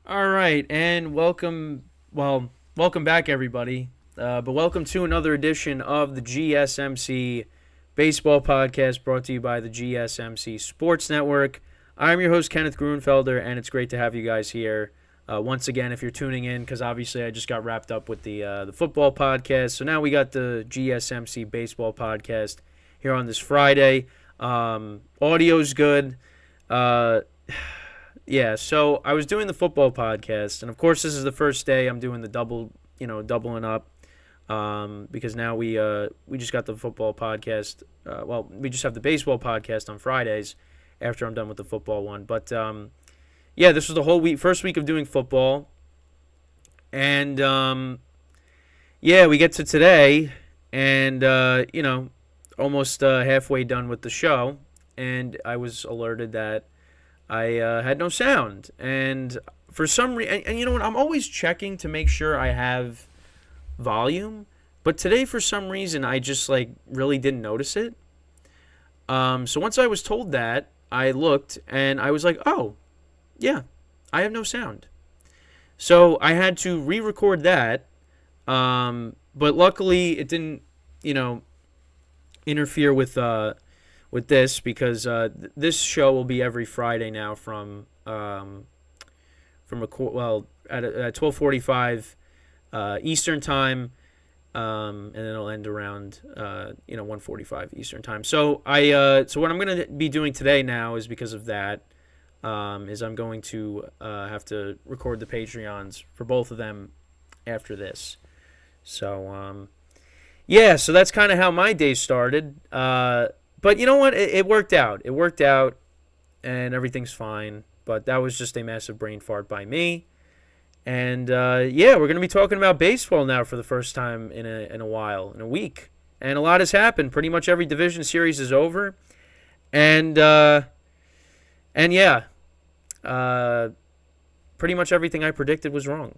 All right, and welcome back, everybody. But welcome to another edition of the GSMC Baseball Podcast, brought to you by the GSMC Sports Network. I'm your host, Kenneth Grunfelder, and it's great to have you guys here once again. If you're tuning in, because obviously I just got wrapped up with the football podcast, so now we got the GSMC Baseball Podcast here on this Friday. Audio's good. Yeah, so I was doing the football podcast, and of course this is the first day I'm doing the doubling up, because now we just got the football podcast. We just have the baseball podcast on Fridays after I'm done with the football one. But yeah, this was the whole first week of doing football, and yeah, we get to today, and almost halfway done with the show, and I was alerted that I had no sound, and for some reason, and you know what, I'm always checking to make sure I have volume, but today for some reason I just really didn't notice it. So once I was told that, I looked and I was like, oh, yeah, I have no sound. So I had to re-record that, but luckily it didn't, interfere with this, because this show will be every Friday now from at 12:45 Eastern time, and then it'll end around 1:45 Eastern time. So so what I'm going to be doing today now is, because of that, is I'm going to have to record the Patreons for both of them after this. So yeah, so that's kind of how my day started. But you know what? It worked out. It worked out, and everything's fine. But that was just a massive brain fart by me. And yeah, we're going to be talking about baseball now for the first time in a while, in a week. And a lot has happened. Pretty much every division series is over. And yeah, pretty much everything I predicted was wrong.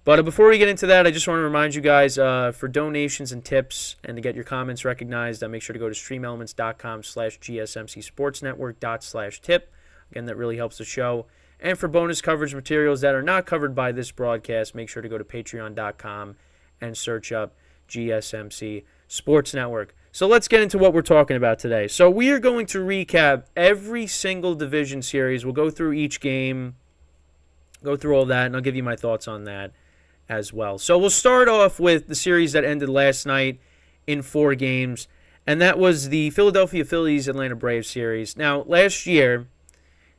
But before we get into that, I just want to remind you guys, for donations and tips and to get your comments recognized, make sure to go to streamelements.com/gsmcsportsnetwork./tip. Again, that really helps the show. And for bonus coverage materials that are not covered by this broadcast, make sure to go to patreon.com and search up GSMC Sports Network. So let's get into what we're talking about today. So we are going to recap every single division series. We'll go through each game, go through all that, and I'll give you my thoughts on that as well. So we'll start off with the series that ended last night in 4 games, and that was the Philadelphia Phillies Atlanta Braves series. Now, last year,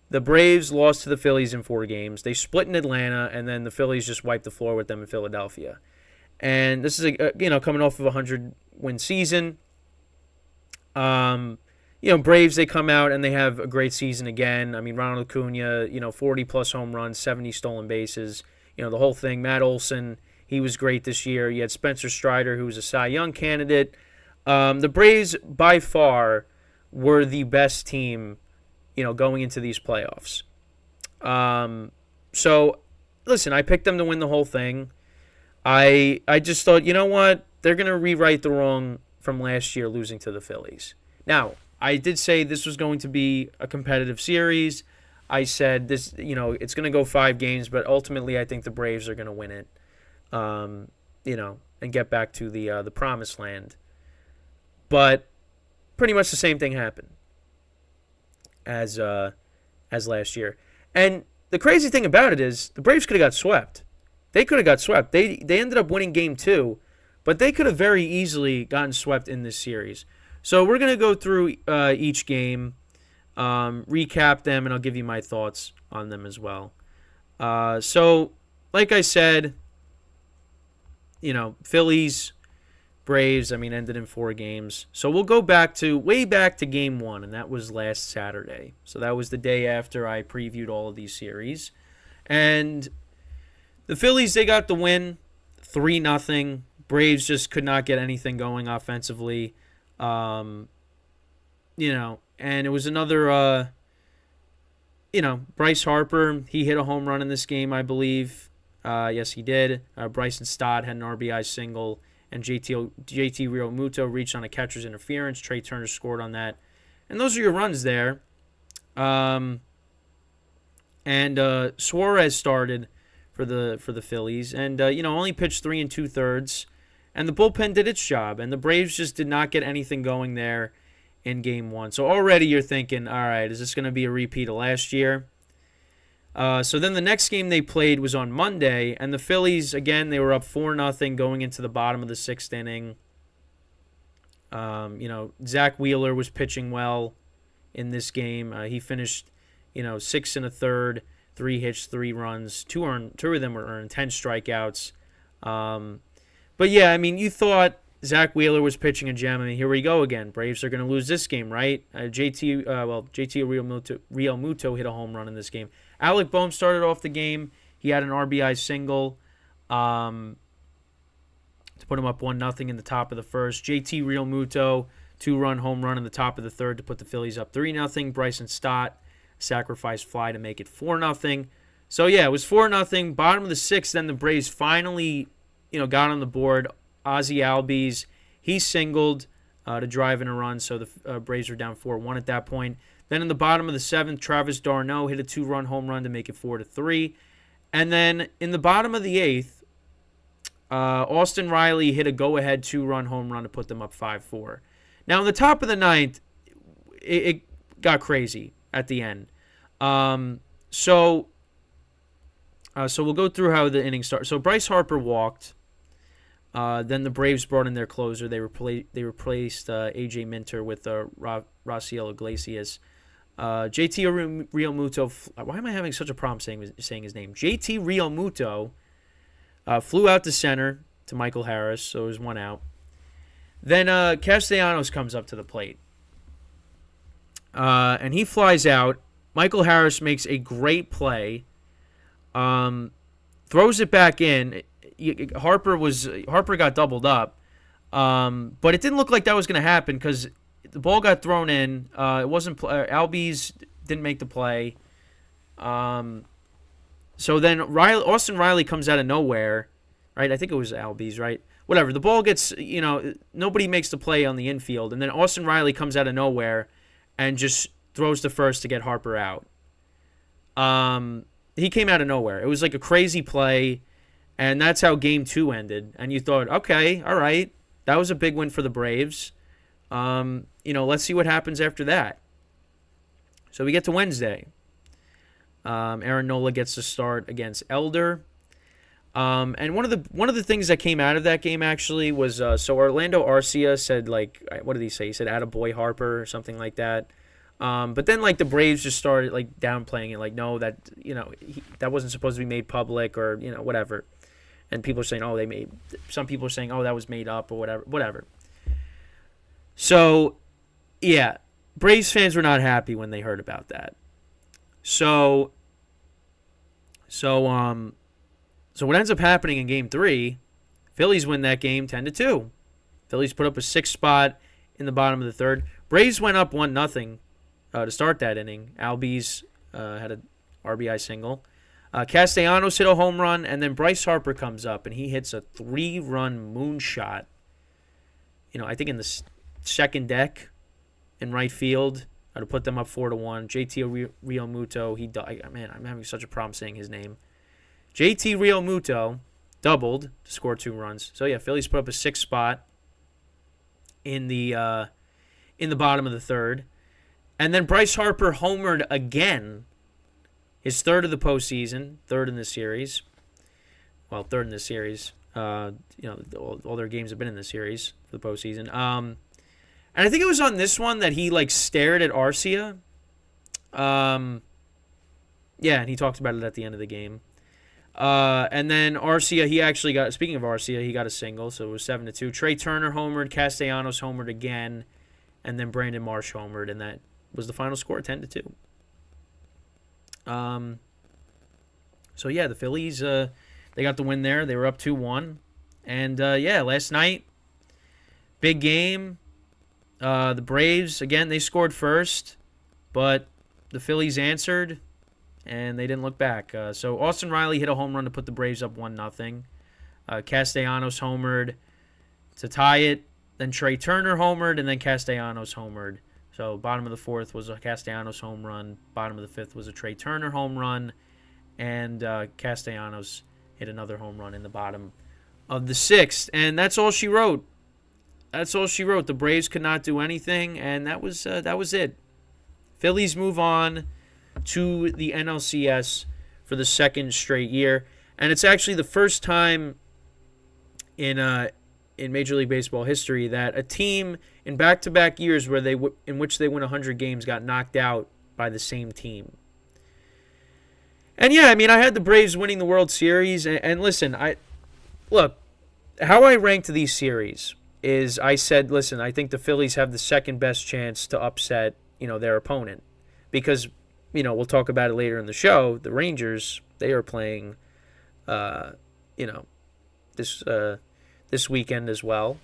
the Braves lost to the Phillies in 4 games. They split in Atlanta, and then the Phillies just wiped the floor with them in Philadelphia. And this is coming off of a 100-win season. Braves, they come out and they have a great season again. I mean, Ronald Acuna, 40-plus home runs, 70 stolen bases. The whole thing. Matt Olson, he was great this year. You had Spencer Strider, who was a Cy Young candidate. The Braves, by far, were the best team, going into these playoffs. So, listen, I picked them to win the whole thing. I just thought, you know what? They're going to rewrite the wrong from last year losing to the Phillies. Now, I did say this was going to be a competitive series. I said this, it's going to go 5 games, but ultimately I think the Braves are going to win it, and get back to the promised land. But pretty much the same thing happened as last year. And the crazy thing about it is the Braves could have got swept. They could have got swept. They ended up winning Game 2, but they could have very easily gotten swept in this series. So we're going to go through each game, recap them, and I'll give you my thoughts on them as well. So, like I said, Phillies, Braves, ended in 4 games. So we'll go way back to Game 1, and that was last Saturday. So that was the day after I previewed all of these series. And the Phillies, they got the win, 3-0. Braves just could not get anything going offensively. And it was another, Bryce Harper, he hit a home run in this game, I believe. Yes, he did. Bryson Stott had an RBI single, and JT Realmuto reached on a catcher's interference. Trey Turner scored on that. And those are your runs there. And And Suarez started for the Phillies, and only pitched 3 2/3, and the bullpen did its job, and the Braves just did not get anything going there in Game 1. So already you're thinking, all right, is this going to be a repeat of last year? So then the next game they played was on Monday, and the Phillies, again, they were up 4-0 going into the bottom of the 6th inning. Zach Wheeler was pitching well in this game. He finished, 6 1/3, 3 hits, 3 runs. Two of them were earned, 10 strikeouts. But yeah, I mean, you thought Zach Wheeler was pitching a gem. I mean, here we go again. Braves are going to lose this game, right? JT Realmuto hit a home run in this game. Alec Boehm started off the game. He had an RBI single to put him up 1-0 in the top of the first. JT Realmuto, 2-run home run in the top of the third to put the Phillies up 3-0. Bryson Stott, sacrifice fly to make it 4-0. So yeah, it was 4-0. Bottom of the 6th, then the Braves finally, got on the board. Ozzie Albies, he singled to drive in a run, so the Braves were down 4-1 at that point. Then in the bottom of the 7th, Travis d'Arnaud hit a 2-run home run to make it 4-3. And then in the bottom of the 8th, Austin Riley hit a go-ahead 2-run home run to put them up 5-4. Now in the top of the 9th, it got crazy at the end. So we'll go through how the inning started. So Bryce Harper walked. Then the Braves brought in their closer. They replaced A.J. Minter with Raciel Iglesias. JT Realmuto. Why am I having such a problem saying his name? JT Realmuto flew out to center to Michael Harris, so it was 1 out. Then Castellanos comes up to the plate, and he flies out. Michael Harris makes a great play, throws it back in. Harper got doubled up, but it didn't look like that was going to happen because the ball got thrown in. It wasn't Albies didn't make the play. So then Austin Riley comes out of nowhere, right? I think it was Albies, right? Whatever. The ball gets, nobody makes the play on the infield, and then Austin Riley comes out of nowhere and just throws to first to get Harper out. He came out of nowhere. It was like a crazy play. And that's how Game 2 ended. And you thought, okay, all right, that was a big win for the Braves. Let's see what happens after that. So we get to Wednesday. Aaron Nola gets to start against Elder. And one of the things that came out of that game actually was so Orlando Arcia said, like, what did he say? He said attaboy Harper or something like that. But then the Braves just started downplaying it, no, that that wasn't supposed to be made public or whatever. And people are saying, some people are saying, that was made up or whatever. So, yeah, Braves fans were not happy when they heard about that. So what ends up happening in Game 3, Phillies win that game 10-2. Phillies put up a 6th spot in the bottom of the 3rd. Braves went up 1-0 to start that inning. Albies had an RBI single. Castellanos hit a home run, and then Bryce Harper comes up, and he hits a 3-run moonshot, I think in the second deck in right field to put them up 4-1. JT Realmuto, man, I'm having such a problem saying his name. JT Realmuto doubled to score 2 runs. So, yeah, Phillies put up a 6th spot in the bottom of the 3rd. And then Bryce Harper homered again. His 3rd of the postseason, 3rd in this series. Well, 3rd in this series. All their games have been in this series for the postseason. And I think it was on this one that he stared at Arcia. And he talked about it at the end of the game. And then Arcia, he actually got. Speaking of Arcia, he got a single, so it was 7-2. Trey Turner homered, Castellanos homered again, and then Brandon Marsh homered, and that was the final score, 10-2. So yeah, the Phillies, they got the win there. They were up 2-1. And last night, big game. The Braves, again, they scored first, but the Phillies answered, and they didn't look back. So Austin Riley hit a home run to put the Braves up 1-0. Castellanos homered to tie it. Then Trey Turner homered, and then Castellanos homered. So bottom of the 4th was a Castellanos home run. Bottom of the 5th was a Trey Turner home run. and Castellanos hit another home run in the bottom of the sixth, and that's all she wrote. That's all she wrote. The Braves could not do anything, and that was it. Phillies move on to the NLCS for the second straight year, and it's actually the first time in Major League Baseball history that a team in back-to-back years in which they win 100 games got knocked out by the same team. And yeah, I mean, I had the Braves winning the World Series, and listen, look, how I ranked these series is I said, listen, I think the Phillies have the second best chance to upset, their opponent, because, we'll talk about it later in the show. The Rangers, they are playing, this weekend as well.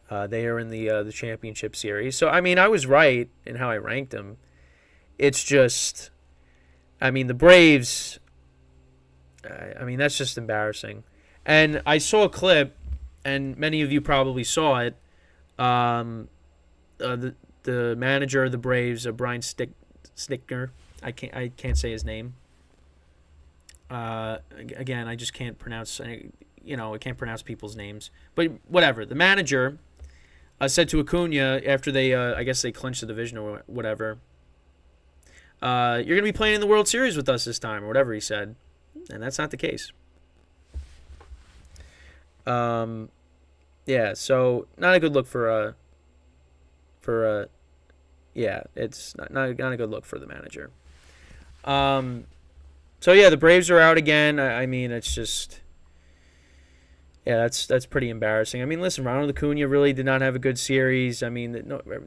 They are in the championship series. So, I mean, I was right in how I ranked them. It's just, I mean, the Braves, that's just embarrassing. And I saw a clip, and many of you probably saw it. The manager of the Braves, Brian Snitker, I can't say his name. Again, I just can't pronounce. I can't pronounce people's names. But whatever. The manager said to Acuna after they, I guess they clinched the division or whatever, you're going to be playing in the World Series with us this time, or whatever he said. And that's not the case. Yeah, so not a good look it's not a good look for the manager. So yeah, the Braves are out again. I mean, it's just, yeah, that's pretty embarrassing. I mean, listen, Ronald Acuna really did not have a good series. I mean,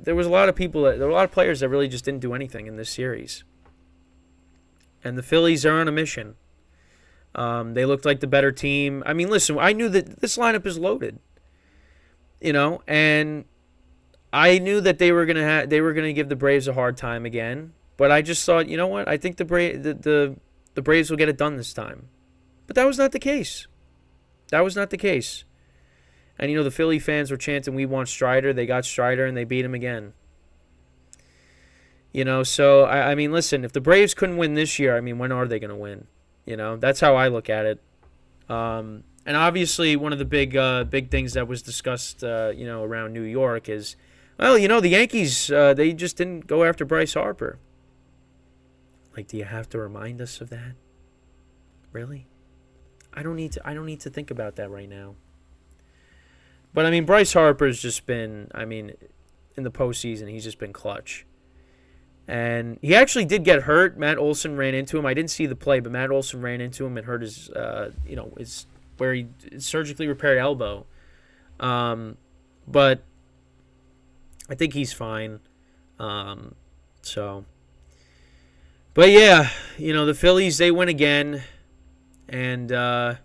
there was a lot of players that really just didn't do anything in this series. And the Phillies are on a mission. They looked like the better team. I mean, listen, I knew that this lineup is loaded. And I knew that they were gonna give the Braves a hard time again. But I just thought, you know what? I think the Braves will get it done this time. But that was not the case. That was not the case. And, the Philly fans were chanting, "We want Strider." They got Strider, and they beat him again. So, I mean, listen, if the Braves couldn't win this year, I mean, when are they going to win? That's how I look at it. And obviously, one of the big things that was discussed, around New York is, well, the Yankees, they just didn't go after Bryce Harper. Like, do you have to remind us of that? Really? I don't need to think about that right now. But I mean, Bryce Harper's just been, in the postseason, he's just been clutch. And he actually did get hurt. Matt Olson ran into him. I didn't see the play, but Matt Olson ran into him and hurt his where he surgically repaired elbow. But I think he's fine. But yeah, the Phillies, they win again. And I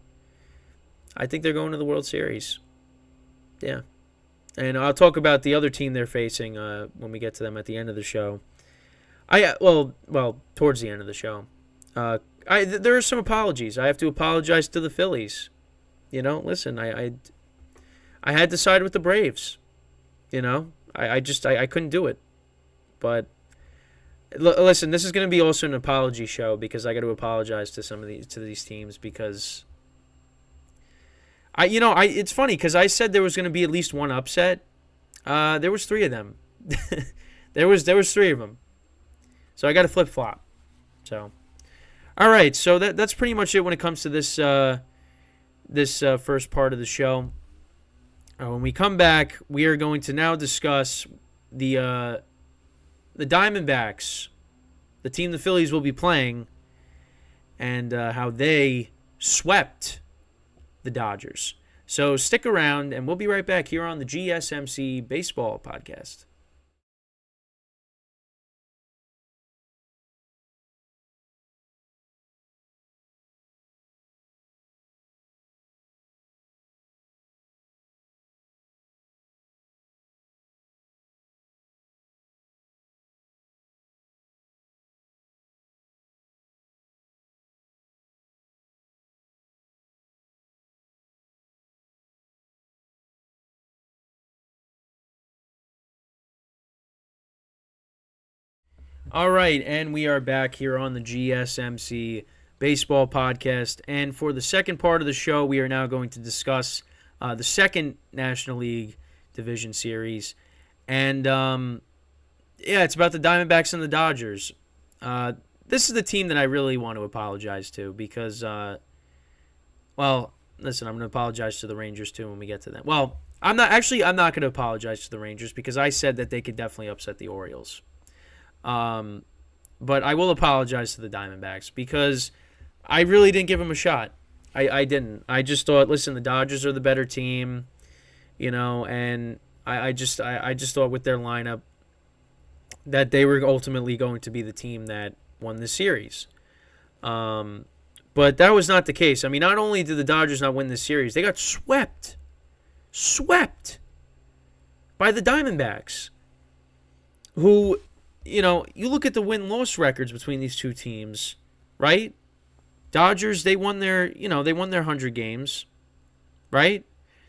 think they're going to the World Series. Yeah. And I'll talk about the other team they're facing when we get to them at the end of the show. Towards the end of the show. There are some apologies. I have to apologize to the Phillies. Listen, I had to side with the Braves. I couldn't do it. But listen, this is going to be also an apology show because I got to apologize to these teams because it's funny because I said there was going to be at least one upset. There was 3 of them. there was 3 of them. So I got to flip-flop. So, all right. So that's pretty much it when it comes to this first part of the show. When we come back, we are going to now discuss the Diamondbacks, the team the Phillies will be playing, and how they swept the Dodgers. So stick around, and we'll be right back here on the GSMC Baseball Podcast. All right, and we are back here on the GSMC Baseball Podcast. And for the second part of the show, we are now going to discuss the second National League Division Series. And, it's about the Diamondbacks and the Dodgers. This is the team that I really want to apologize to because, listen, I'm going to apologize to the Rangers, too, when we get to them. Well, I'm not going to apologize to the Rangers because I said that they could definitely upset the Orioles. But I will apologize to the Diamondbacks because I really didn't give them a shot. I didn't. I just thought, listen, the Dodgers are the better team, and I just thought with their lineup that they were ultimately going to be the team that won this series. But that was not the case. I mean, not only did the Dodgers not win this series, they got swept by the Diamondbacks, who, you look at the win-loss records between these two teams, right? Dodgers, they won their 100 games, right?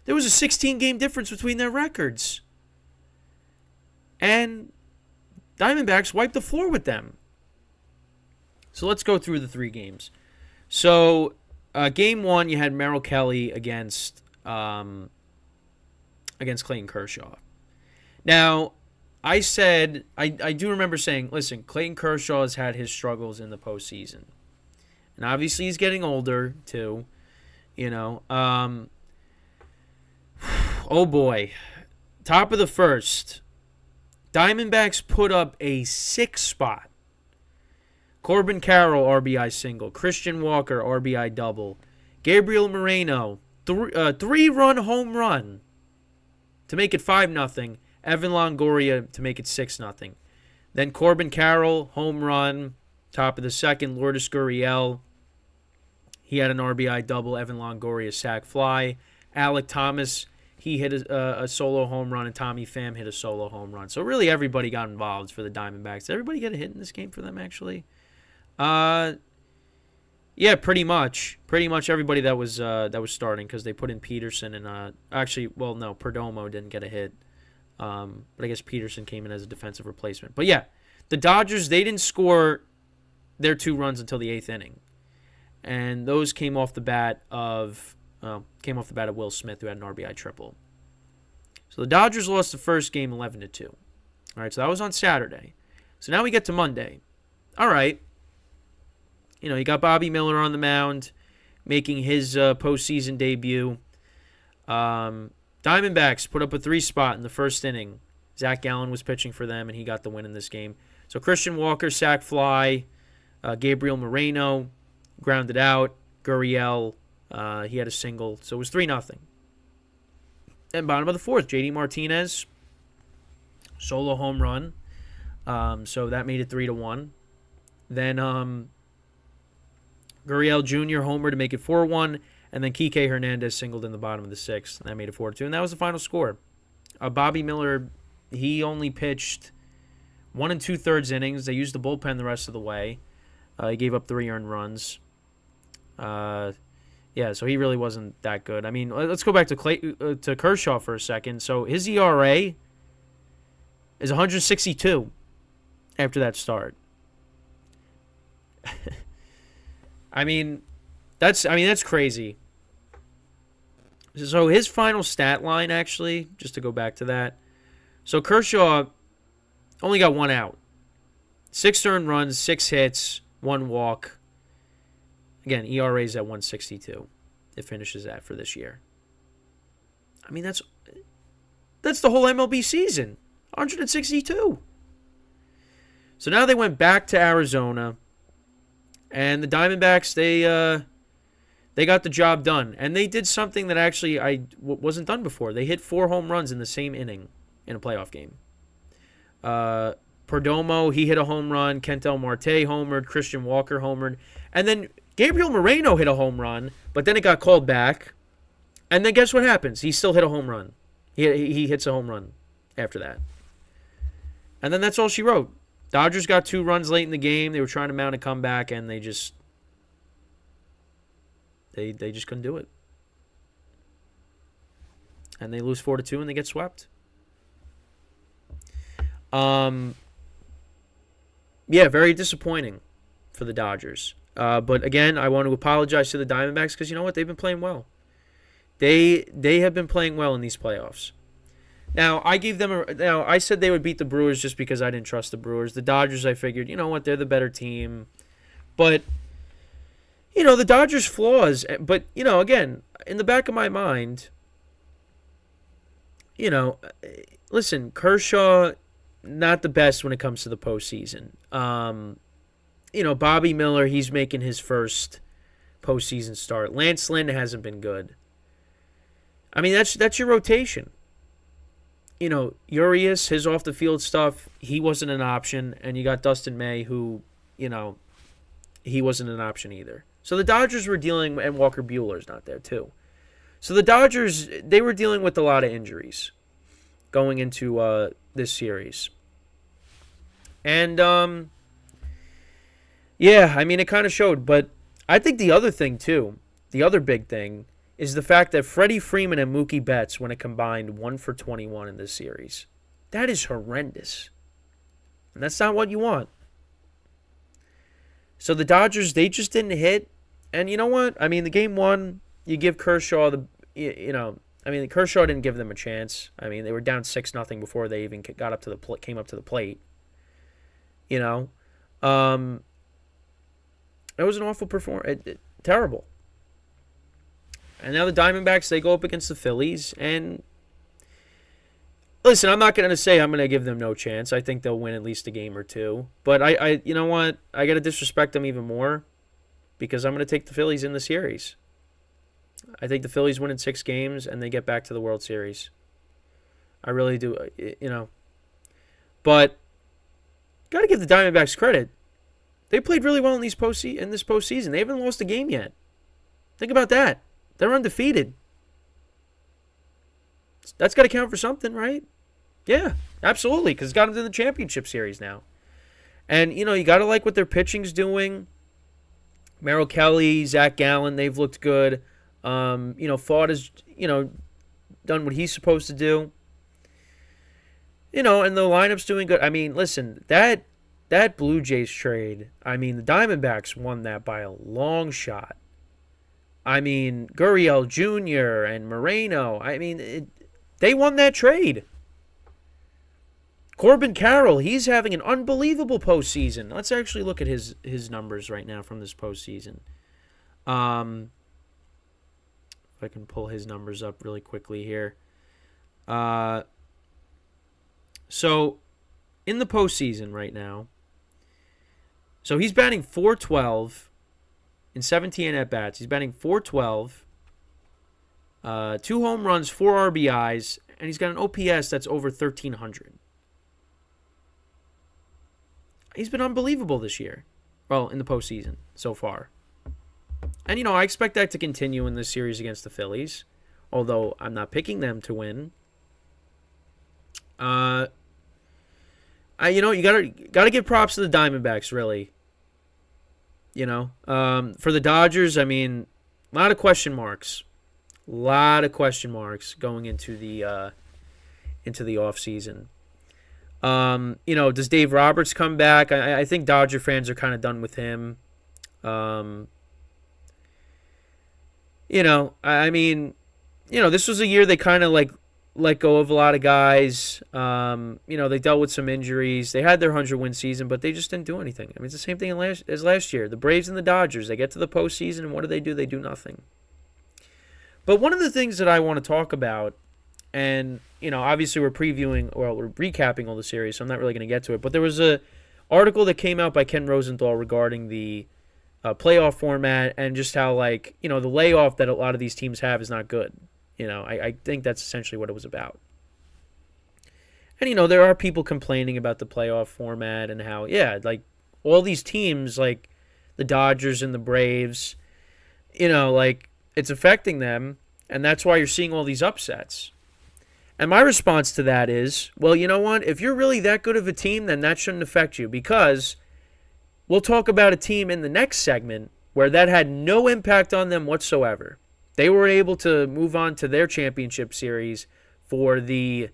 There was a 16-game difference between their records. And Diamondbacks wiped the floor with them. So let's go through the three games. So, game one, you had Merrill Kelly against Clayton Kershaw. Now, I said, I do remember saying, listen, Clayton Kershaw has had his struggles in the postseason. And obviously he's getting older, too. Oh, boy. Top of the first. Diamondbacks put up a 6 spot. Corbin Carroll, RBI single. Christian Walker, RBI double. Gabriel Moreno, 3-run home run to make it 5-0. Evan Longoria to make it 6-0. Then Corbin Carroll, home run. Top of the second, Lourdes Gurriel. He had an RBI double. Evan Longoria sac fly. Alec Thomas, he hit a solo home run, and Tommy Pham hit a solo home run. So really everybody got involved for the Diamondbacks. Did everybody get a hit in this game for them, actually? Yeah, pretty much. Pretty much everybody that was starting because they put in Peterson and Perdomo didn't get a hit. But I guess Peterson came in as a defensive replacement. But yeah, the Dodgers, they didn't score their 2 runs until the 8th inning. And those came off the bat of Will Smith, who had an RBI triple. So the Dodgers lost the first game 11-2. All right, so that was on Saturday. So now we get to Monday. All right. You got Bobby Miller on the mound, making his postseason debut. Diamondbacks put up a 3 spot in the first inning. Zach Gallen was pitching for them, and he got the win in this game. So Christian Walker, sac fly. Gabriel Moreno grounded out. Gurriel, he had a single. So it was 3-0. And bottom of the fourth, J.D. Martinez, solo home run. So that made it 3-1. Then Gurriel Jr. homer to make it 4-1. And then Kike Hernandez singled in the bottom of the 6th. And that made it 4-2. And that was the final score. Bobby Miller, he only pitched 1 2/3 innings. They used the bullpen the rest of the way. He gave up 3 earned runs. So he really wasn't that good. I mean, let's go back to Kershaw for a second. So his ERA is 162 after that start. That's crazy. So his final stat line, actually, just to go back to that. So Kershaw only got 1 out. 6 earned runs, 6 hits, 1 walk. Again, ERA's at 162. It finishes at for this year. I mean, that's the whole MLB season. 162. So now they went back to Arizona. And the Diamondbacks, they got the job done. And they did something that actually wasn't done before. They hit 4 home runs in the same inning in a playoff game. Perdomo, he hit a home run. Kentel Marte homered. Christian Walker homered. And then Gabriel Moreno hit a home run, but then it got called back. And then guess what happens? He still hit a home run. He hits a home run after that. And then that's all she wrote. Dodgers got 2 runs late in the game. They were trying to mount a comeback, and they just couldn't do it. And they lose 4-2, and they get swept. Yeah, very disappointing for the Dodgers. But again, I want to apologize to the Diamondbacks because you know what? They've been playing well. They have been playing well in these playoffs. Now, I said they would beat the Brewers just because I didn't trust the Brewers. The Dodgers, I figured, you know what? They're the better team. But, the Dodgers' flaws. But, again, in the back of my mind, listen, Kershaw, not the best when it comes to the postseason. Bobby Miller, he's making his first postseason start. Lance Lynn hasn't been good. I mean, that's your rotation. Urias, his off-the-field stuff, he wasn't an option. And you got Dustin May, who, he wasn't an option either. So the Dodgers were dealing, and Walker Buehler's not there too. So the Dodgers, they were dealing with a lot of injuries going into this series. And, it kind of showed. But I think the other thing, too, the other big thing, is the fact that Freddie Freeman and Mookie Betts went a combined 1 for 21 in this series. That is horrendous. And that's not what you want. So the Dodgers, they just didn't hit. And you know what? I mean, the game one, you give Kershaw Kershaw didn't give them a chance. I mean, they were down 6-0 before they even came up to the plate. It was an awful performance. Terrible. And now the Diamondbacks, they go up against the Phillies. And listen, I'm not going to say I'm going to give them no chance. I think they'll win at least a game or two. But I you know what? I got to disrespect them even more because I'm going to take the Phillies in the series. I think the Phillies win in 6 games and they get back to the World Series. I really do, But got to give the Diamondbacks credit. They played really well in this postseason. They haven't lost a game yet. Think about that. They're undefeated. That's got to count for something, right? Yeah, absolutely, because it's got them to the championship series now. And, you got to like what their pitching's doing. Merrill Kelly, Zach Gallen, they've looked good. Ford has, done what he's supposed to do. And the lineup's doing good. I mean, listen, that Blue Jays trade, I mean, the Diamondbacks won that by a long shot. I mean, Gurriel Jr. and Moreno, they won that trade. Corbin Carroll, he's having an unbelievable postseason. Let's actually look at his numbers right now from this postseason. If I can pull his numbers up really quickly here. So, in the postseason right now, so he's batting .412 in 17 at-bats. He's batting .412, 2 home runs, 4 RBIs, and he's got an OPS that's over 1,300. He's been unbelievable this year. Well, in the postseason so far. And, I expect that to continue in this series against the Phillies, although I'm not picking them to win. You gotta give props to the Diamondbacks, really. For the Dodgers, I mean, a lot of question marks. A lot of question marks going into the offseason. Does Dave Roberts come back? I think Dodger fans are kind of done with him. This was a year they kind of let go of a lot of guys. They dealt with some injuries. They had their 100-win season, but they just didn't do anything. I mean, it's the same thing as last year. The Braves and the Dodgers, they get to the postseason, and what do? They do nothing. But one of the things that I want to talk about, and, obviously we're recapping all the series, so I'm not really going to get to it, but there was a article that came out by Ken Rosenthal regarding the playoff format and just how, the layoff that a lot of these teams have is not good. I think that's essentially what it was about. And, there are people complaining about the playoff format and how, all these teams, like the Dodgers and the Braves, it's affecting them, and that's why you're seeing all these upsets. And my response to that is, well, you know what? If you're really that good of a team, then that shouldn't affect you, because we'll talk about a team in the next segment where that had no impact on them whatsoever. They were able to move on to their championship series for the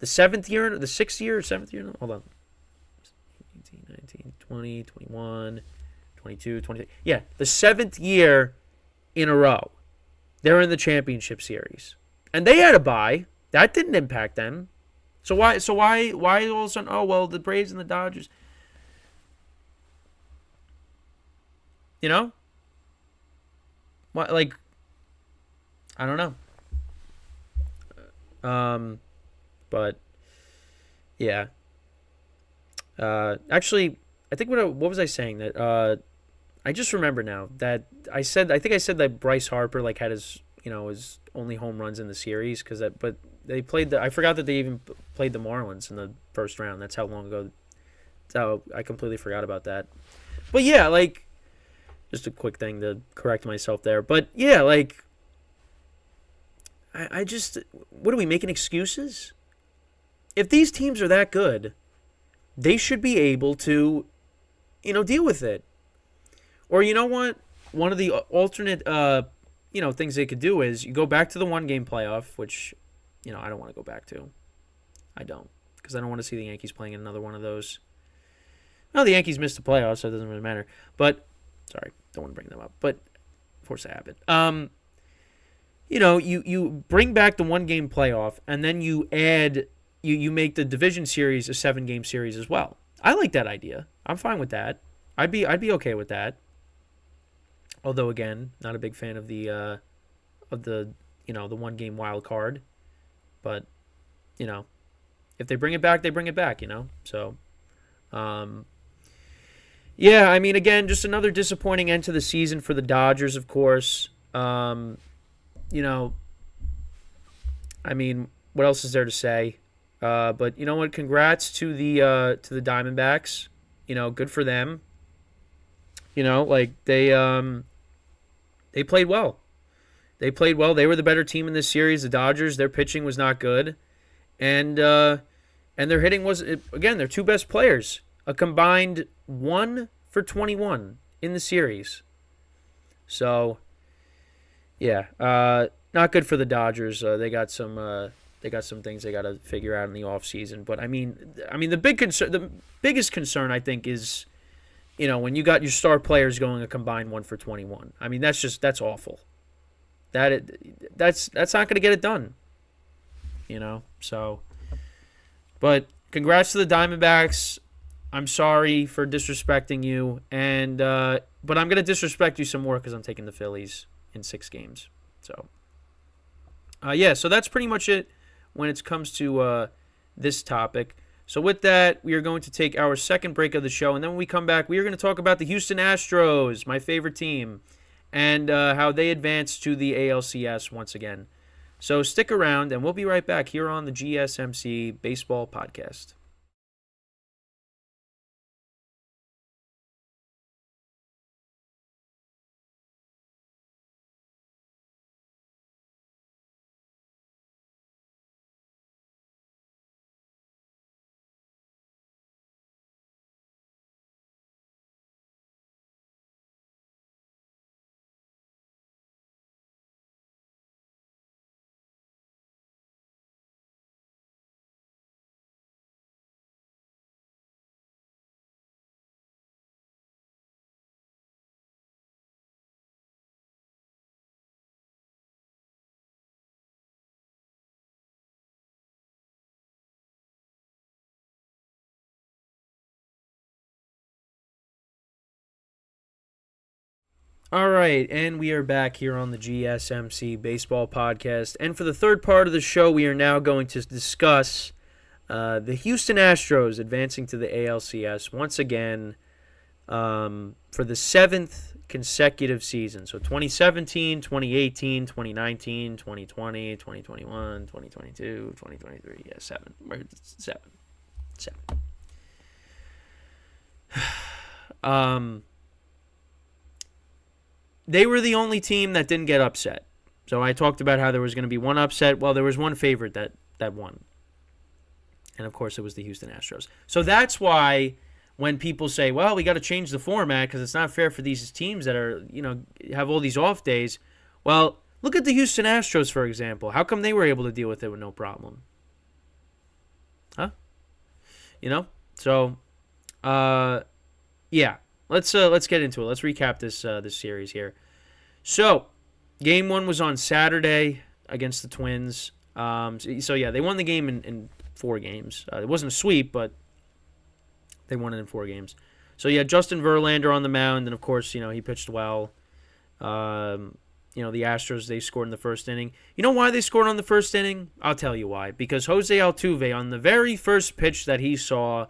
7th year, the 6th year or 7th year? Hold on. 18, 19, 20, 21, 22, 23. Yeah, the 7th year in a row they're in the championship series. And they had a bye. That didn't impact them. So why all of a sudden, oh, well, the Braves and the Dodgers. You know? What, like, I don't know. But yeah. Actually, I think what was I saying that I just remember now that I think I said that Bryce Harper like had his only home runs in the series but they played I forgot that they even played the Marlins in the first round. That's how long ago. So I completely forgot about that. But yeah, like just a quick thing to correct myself there. But yeah, like I just what are we making excuses? If these teams are that good, they should be able to deal with it. Or you know what? One of the alternate things they could do is you go back to the one-game playoff, which I don't want to go back to. I don't, because I don't want to see the Yankees playing in another one of those. No, the Yankees missed the playoffs, so it doesn't really matter. But sorry, don't want to bring them up. But force a habit. You bring back the one-game playoff, and then you add you make the division series a 7-game series as well. I like that idea. I'm fine with that. I'd be okay with that. Although again, not a big fan of the the 1-game wild card. But if they bring it back, they bring it back. So yeah. I mean, again, just another disappointing end to the season for the Dodgers, of course. I mean, what else is there to say? But you know what? Congrats to the Diamondbacks. Good for them. Like they played well. They played well. They were the better team in this series. The Dodgers, their pitching was not good, and their hitting was again their two best players, a combined 1 for 21 in the series. So, yeah, not good for the Dodgers. They got some things they got to figure out in the offseason. But I mean, the biggest concern I think is, when you got your star players going a combined 1 for 21. I mean, that's awful. That's not going to get it done. So. But congrats to the Diamondbacks. I'm sorry for disrespecting you, but I'm going to disrespect you some more because I'm taking the Phillies in 6 games. So. Yeah. So that's pretty much it when it comes to this topic. So with that, we are going to take our second break of the show, and then when we come back, we are going to talk about the Houston Astros, my favorite team, and how they advanced to the ALCS once again. So stick around, and we'll be right back here on the GSMC Baseball Podcast. All right, and we are back here on the GSMC Baseball Podcast. And for the third part of the show, we are now going to discuss the Houston Astros advancing to the ALCS once again for the 7th consecutive season. So 2017, 2018, 2019, 2020, 2021, 2022, 2023. Yeah, 7. They were the only team that didn't get upset. So I talked about how there was going to be one upset. Well, there was one favorite that won. And, of course, it was the Houston Astros. So that's why when people say, well, we got to change the format because it's not fair for these teams that are, have all these off days. Well, look at the Houston Astros, for example. How come they were able to deal with it with no problem? Huh? So Yeah, let's get into it. Let's recap this series here. So, game 1 was on Saturday against the Twins. So yeah, they won the game in 4 games. It wasn't a sweep, but they won it in 4 games. So yeah, Justin Verlander on the mound, and of course, he pitched well. The Astros, they scored in the first inning. You know why they scored on the first inning? I'll tell you why. Because Jose Altuve, on the very first pitch that he saw,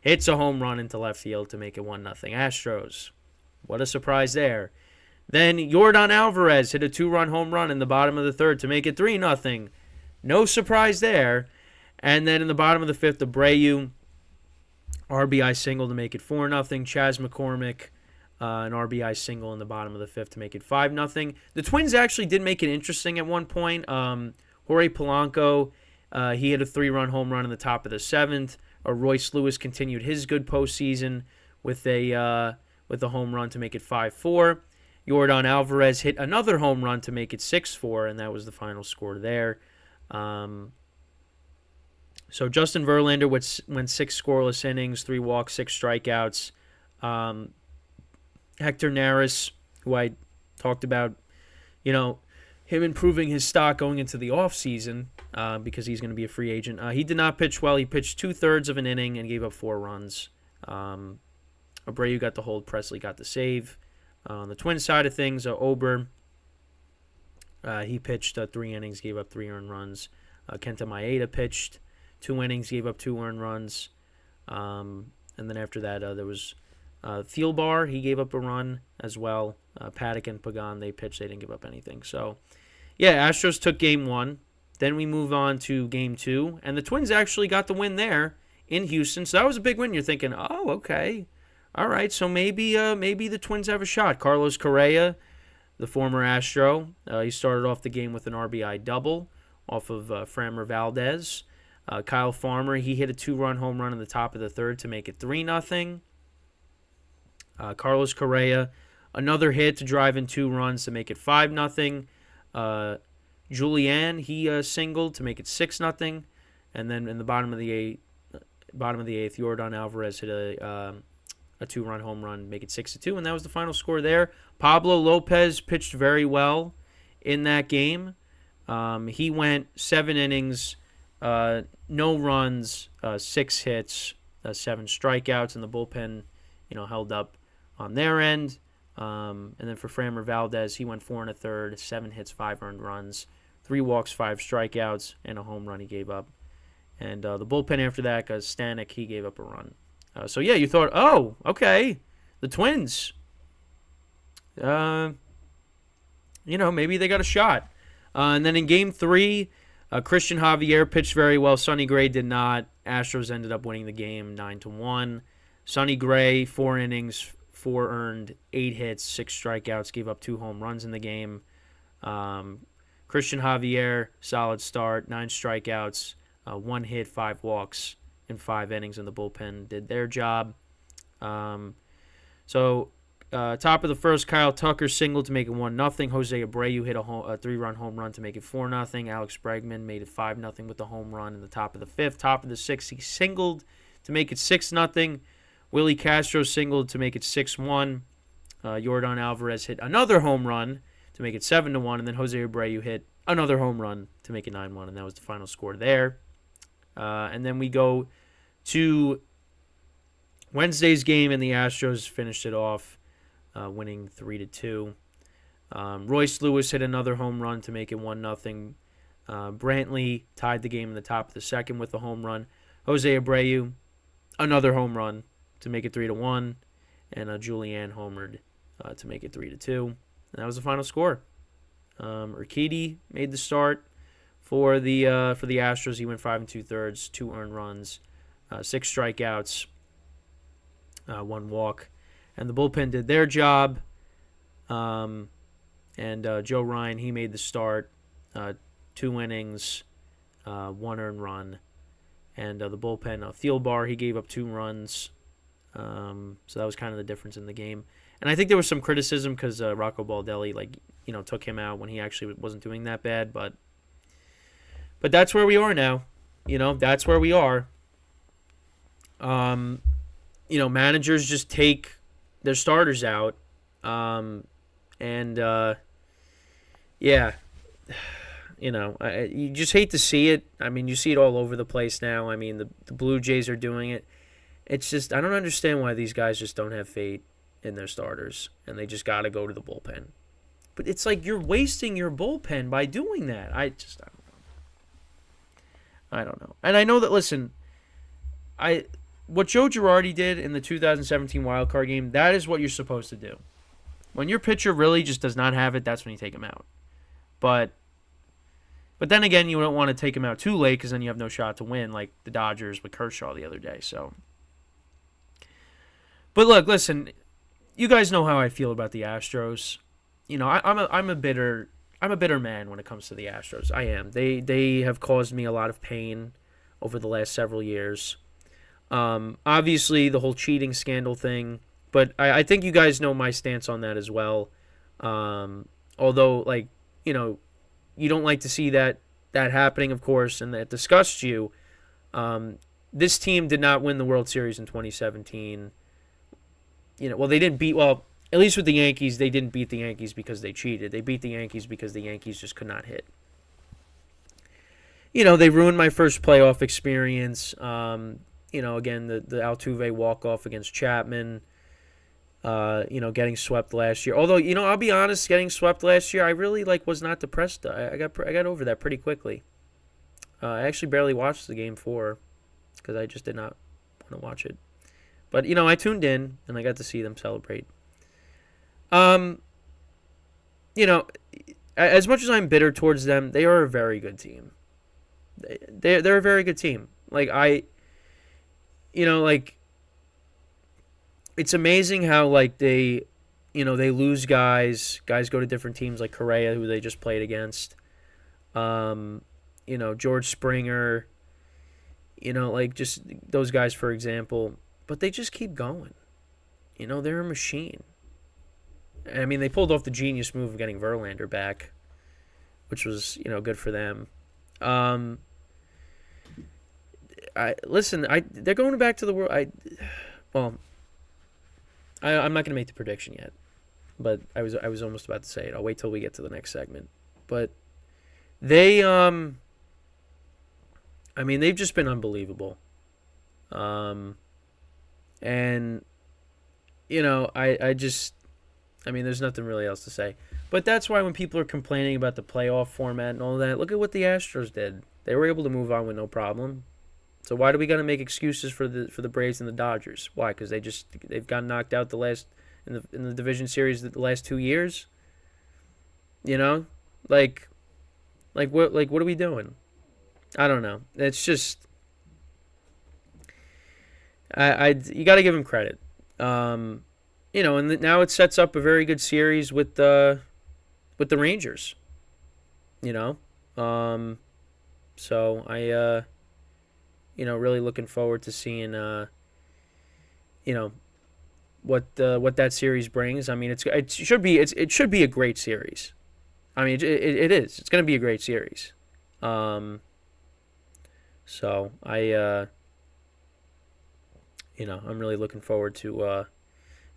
hits a home run into left field to make it 1-0 Astros. What a surprise there. Then Yordan Alvarez hit a 2-run home run in the bottom of the third to make it 3-0. No surprise there. And then in the bottom of the fifth, Abreu, RBI single to make it 4-0. Chas McCormick, an RBI single in the bottom of the fifth to make it 5-0. The Twins actually did make it interesting at one point. Jorge Polanco, he hit a 3-run home run in the top of the seventh. Royce Lewis continued his good postseason with a home run to make it 5-4. Yordan Alvarez hit another home run to make it 6-4, and that was the final score there. So Justin Verlander went 6 scoreless innings, 3 walks, 6 strikeouts. Hector Neris, who I talked about, him improving his stock going into the offseason because he's going to be a free agent. He did not pitch well. He pitched 2/3 of an inning and gave up 4 runs. Abreu got the hold. Presley got the save. On the Twins side of things, Ober, he pitched 3 innings, gave up 3 earned runs. Kenta Maeda pitched 2 innings, gave up 2 earned runs. And then after that, there was Thielbar. He gave up a run as well. Paddock and Pagan, they pitched. They didn't give up anything. So, yeah, Astros took game 1. Then we move on to game 2. And the Twins actually got the win there in Houston. So that was a big win. You're thinking, oh, okay. All right, so maybe the Twins have a shot. Carlos Correa, the former Astro, he started off the game with an RBI double off of Framber Valdez. Kyle Farmer, he hit a 2-run home run in the top of the third to make it 3-0. Carlos Correa, another hit to drive in 2 runs to make it 5-0. Julian, he singled to make it 6-0. And then in the bottom of the eighth, Yordan Alvarez hit a 2-run home run, make it 6-2, and that was the final score there. Pablo Lopez pitched very well in that game. He went 7 innings, no runs, 6 hits, 7 strikeouts, and the bullpen, held up on their end. And then for Framber Valdez, he went 4 1/3, 7 hits, 5 earned runs, 3 walks, 5 strikeouts, and a home run he gave up. And the bullpen after that, Stanek, he gave up a run. So, yeah, you thought, oh, okay, the Twins, maybe they got a shot. And then in Game 3, Christian Javier pitched very well. Sonny Gray did not. Astros ended up winning the game 9-1. Sonny Gray, 4 innings, 4 earned, 8 hits, 6 strikeouts, gave up 2 home runs in the game. Christian Javier, solid start, 9 strikeouts, 1 hit, 5 walks in 5 innings, and the bullpen did their job. Top of the first, Kyle Tucker singled to make it 1-0. Jose Abreu hit a 3-run home run to make it 4-0. Alex Bregman made it 5-0 with the home run in the top of the fifth. Top of the sixth, he singled to make it 6-0. Willie Castro singled to make it 6-1. Yordan Alvarez hit another home run to make it 7-1, and then Jose Abreu hit another home run to make it 9-1, and that was the final score there. And then we go to Wednesday's game, and the Astros finished it off, winning 3-2. Royce Lewis hit another home run to make it 1-0. Brantley tied the game in the top of the second with a home run. Jose Abreu, another home run to make it 3-1, and Julian homered to make it 3-2. And that was the final score. Urquidy made the start for the Astros. He went 5 2/3, 2 earned runs, 6 strikeouts, 1 walk, and the bullpen did their job. And Joe Ryan, he made the start, 2 innings, 1 earned run, and the bullpen, Thielbar, he gave up 2 runs. So that was kind of the difference in the game. And I think there was some criticism because Rocco Baldelli, took him out when he actually wasn't doing that bad. But that's where we are now. That's where we are. managers just take their starters out. And yeah, you just hate to see it. I mean, you see it all over the place now. I mean, the Blue Jays are doing it. It's just, I don't understand why these guys just don't have faith in their starters, and they just got to go to the bullpen. But it's like you're wasting your bullpen by doing that. I don't know. And I know that, listen, what Joe Girardi did in the 2017 wild card game, that is what you're supposed to do. When your pitcher really just does not have it, that's when you take him out. But then again, you don't want to take him out too late because then you have no shot to win, like the Dodgers with Kershaw the other day. So, but look, listen, you guys know how I feel about the Astros. I'm a bitter man when it comes to the Astros. I am. They have caused me a lot of pain over the last several years. Obviously, the whole cheating scandal thing, but I think you guys know my stance on that as well. Although, you don't like to see that happening, of course, and that disgusts you. This team did not win the World Series in 2017. They didn't beat, at least with the Yankees, they didn't beat the Yankees because they cheated. They beat the Yankees because the Yankees just could not hit. They ruined my first playoff experience. Again, the Altuve walk-off against Chapman. Getting swept last year. Although, I'll be honest, getting swept last year, I really was not depressed. I got over that pretty quickly. I actually barely watched the game 4 because I just did not want to watch it. But I tuned in and I got to see them celebrate. As much as I'm bitter towards them, they are a very good team. They're a very good team. It's amazing how they lose guys go to different teams like Correa, who they just played against. George Springer, just those guys, for example. But they just keep going. They're a machine. I mean, they pulled off the genius move of getting Verlander back, which was, good for them. They're going back to the world. I'm not going to make the prediction yet, but I was almost about to say it. I'll wait till we get to the next segment. But they've just been unbelievable. There's nothing really else to say. But that's why when people are complaining about the playoff format and all that, look at what the Astros did. They were able to move on with no problem. So why do we got to make excuses for the Braves and the Dodgers? Why? Because they've gotten knocked out in the division series the last 2 years. What are we doing? I don't know. It's just you got to give them credit. And now it sets up a very good series with the Rangers. So I really looking forward to seeing what that series brings. I mean, it should be a great series. I mean, it is. It's going to be a great series. So I'm really looking forward to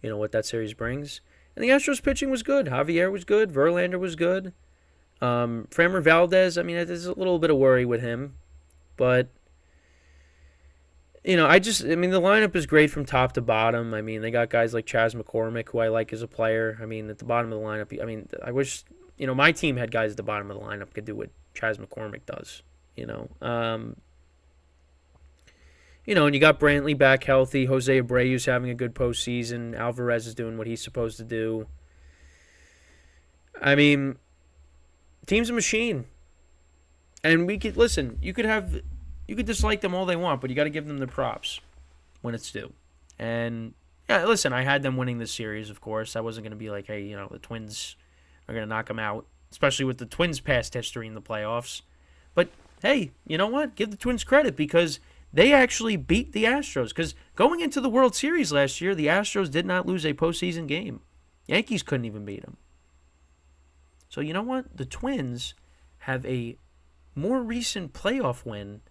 what that series brings. And the Astros pitching was good. Javier was good. Verlander was good. Framber Valdez, there's a little bit of worry with him, but the lineup is great from top to bottom. They got guys like Chas McCormick, who I like as a player. At the bottom of the lineup, I wish my team had guys at the bottom of the lineup could do what Chas McCormick does. And you got Brantley back healthy. Jose Abreu's having a good postseason. Alvarez is doing what he's supposed to do. Team's a machine. And you could dislike them all they want, but you got to give them the props when it's due. And yeah, listen, I had them winning this series, of course. I wasn't going to be like, hey, the Twins are going to knock them out, especially with the Twins' past history in the playoffs. But hey, you know what? Give the Twins credit because they actually beat the Astros. Because going into the World Series last year, the Astros did not lose a postseason game. Yankees couldn't even beat them. So you know what? The Twins have a more recent playoff win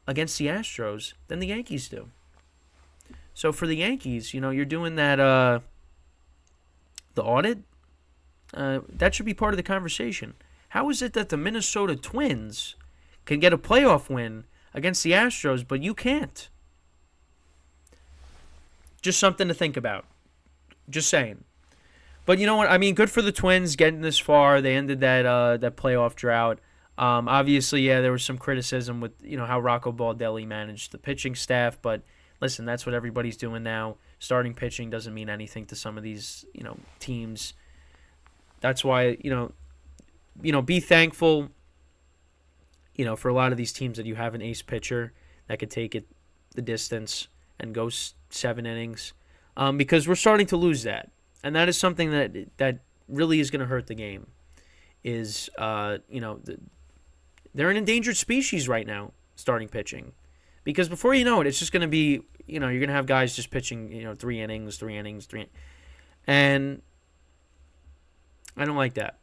against the Astros than the Yankees do. So for the Yankees, you're doing that the audit. That should be part of the conversation. How is it that the Minnesota Twins can get a playoff win against the Astros, but you can't? Just something to think about. Just saying. But you know what? I mean, good for the Twins getting this far. They ended that playoff drought. Obviously, yeah, there was some criticism with how Rocco Baldelli managed the pitching staff. But listen, that's what everybody's doing now. Starting pitching doesn't mean anything to some of these teams. That's why be thankful for a lot of these teams that you have an ace pitcher that could take it the distance and go 7 innings, because we're starting to lose that. And that is something that really is going to hurt the game. They're an endangered species right now, starting pitching. Because before you know it, it's just going to be, you're going to have guys just pitching, 3 innings. And I don't like that.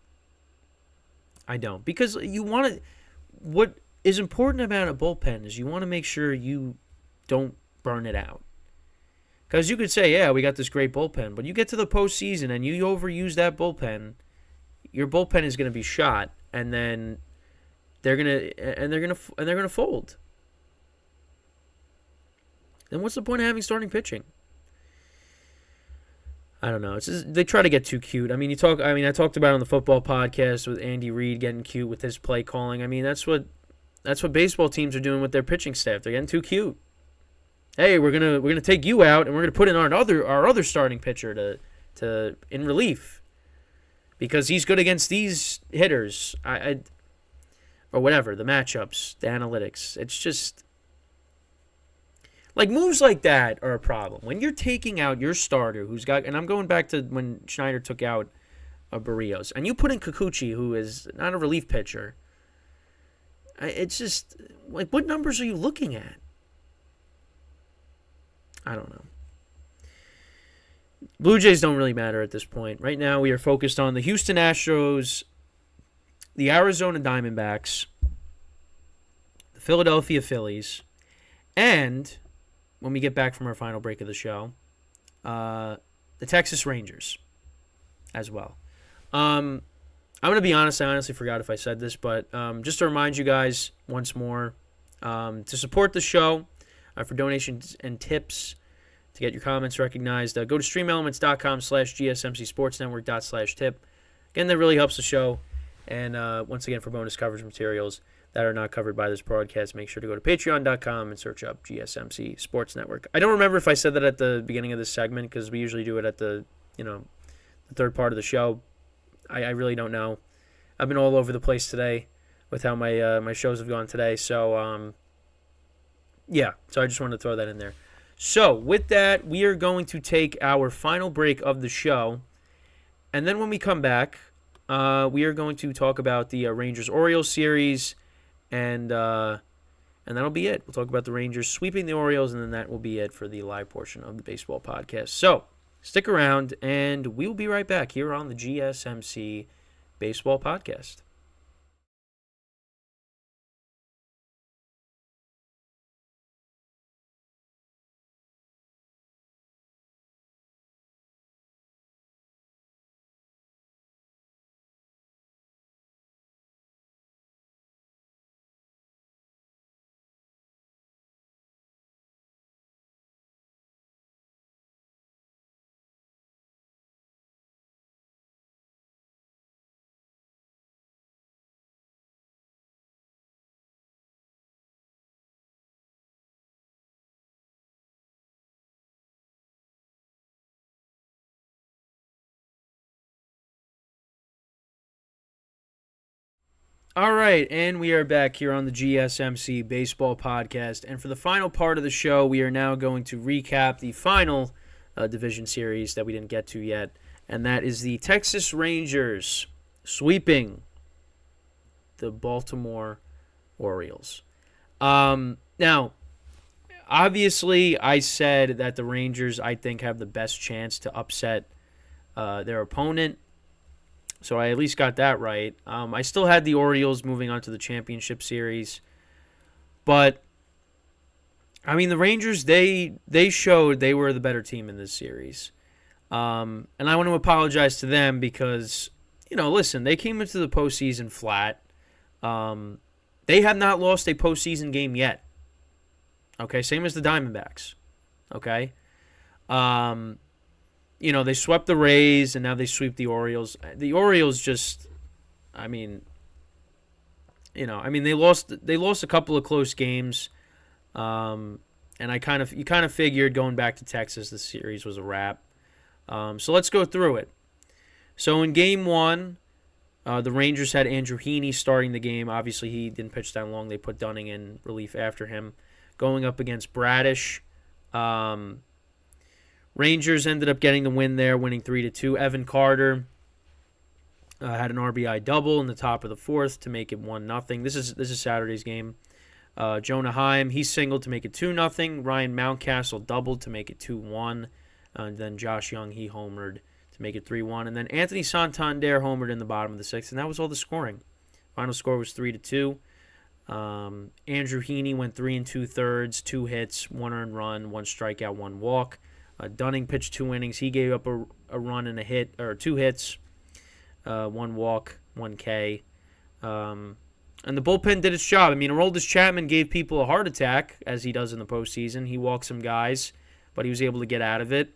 I don't. Because what is important about a bullpen is you want to make sure you don't burn it out. Because you could say, yeah, we got this great bullpen, but you get to the postseason and you overuse that bullpen, your bullpen is going to be shot, and then they're gonna fold. Then what's the point of having starting pitching? I don't know. They try to get too cute. I talked about it on the football podcast with Andy Reid getting cute with his play calling. I mean, that's what baseball teams are doing with their pitching staff. They're getting too cute. Hey, we're gonna take you out and we're gonna put in our other starting pitcher to in relief because he's good against these hitters. Or whatever, the matchups, the analytics. It's just like moves like that are a problem. When you're taking out your starter who's got, and I'm going back to when Schneider took out Barrios, and you put in Kikuchi, who is not a relief pitcher. It's just like, what numbers are you looking at? I don't know. Blue Jays don't really matter at this point. Right now, we are focused on the Houston Astros, the Arizona Diamondbacks, the Philadelphia Phillies, and when we get back from our final break of the show, the Texas Rangers as well. I'm going to be honest. I honestly forgot if I said this, but just to remind you guys once more, to support the show, for donations and tips, to get your comments recognized, go to streamelements.com/gsmcsportsnetwork./tip. Again, that really helps the show. And once again, for bonus coverage materials that are not covered by this broadcast, make sure to go to patreon.com and search up GSMC Sports Network. I don't remember if I said that at the beginning of this segment because we usually do it at the third part of the show. I really don't know. I've been all over the place today with how my shows have gone today. So, yeah. So I just wanted to throw that in there. So with that, we are going to take our final break of the show. And then when we come back, we are going to talk about the Rangers-Orioles series, and that'll be it. We'll talk about the Rangers sweeping the Orioles, and then that will be it for the live portion of the baseball podcast. So stick around, and we'll be right back here on the GSMC Baseball Podcast. All right, and we are back here on the GSMC Baseball Podcast. And for the final part of the show, we are now going to recap the final division series that we didn't get to yet. And that is the Texas Rangers sweeping the Baltimore Orioles. Now, obviously, I said that the Rangers, I think, have the best chance to upset their opponent. So I at least got that right. I still had the Orioles moving on to the championship series. But I mean, the Rangers, they showed they were the better team in this series. And I want to apologize to them because, listen, they came into the postseason flat. They have not lost a postseason game yet. Okay, same as the Diamondbacks. Okay? They swept the Rays, and now they sweep the Orioles. The Orioles just, they lost a couple of close games. And you kind of figured going back to Texas, the series was a wrap. So let's go through it. So in Game 1, the Rangers had Andrew Heaney starting the game. Obviously, he didn't pitch that long. They put Dunning in relief after him. Going up against Bradish. Rangers ended up getting the win there, winning 3-2. Evan Carter had an RBI double in the top of the fourth to make it 1-0. This is Saturday's game. Jonah Heim, he singled to make it 2-0. Ryan Mountcastle doubled to make it 2-1. And then Josh Young, he homered to make it 3-1. And then Anthony Santander homered in the bottom of the sixth. And that was all the scoring. Final score was 3-2. Andrew Heaney went 3 2/3, 2 hits, 1 earned run, 1 strikeout, 1 walk. Dunning pitched 2 innings. He gave up a run and a hit, or 2 hits, 1 walk, 1 K. And the bullpen did its job. I mean, Aroldis Chapman gave people a heart attack, as he does in the postseason. He walked some guys, but he was able to get out of it.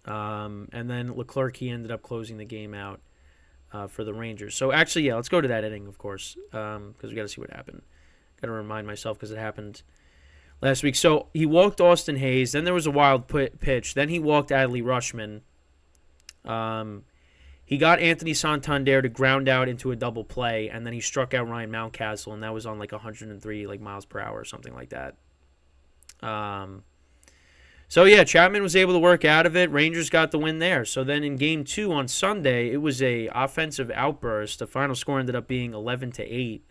And then Leclerc, he ended up closing the game out for the Rangers. So actually, yeah, let's go to that inning, of course, because we got to see what happened. Got to remind myself because it happened last week. So he walked Austin Hayes. Then there was a wild pitch. Then he walked Adley Rutschman. He got Anthony Santander to ground out into a double play, and then he struck out Ryan Mountcastle, and that was on like 103 miles per hour or something like that. So, yeah, Chapman was able to work out of it. Rangers got the win there. So then in Game 2 on Sunday, it was a offensive outburst. The final score ended up being 11-8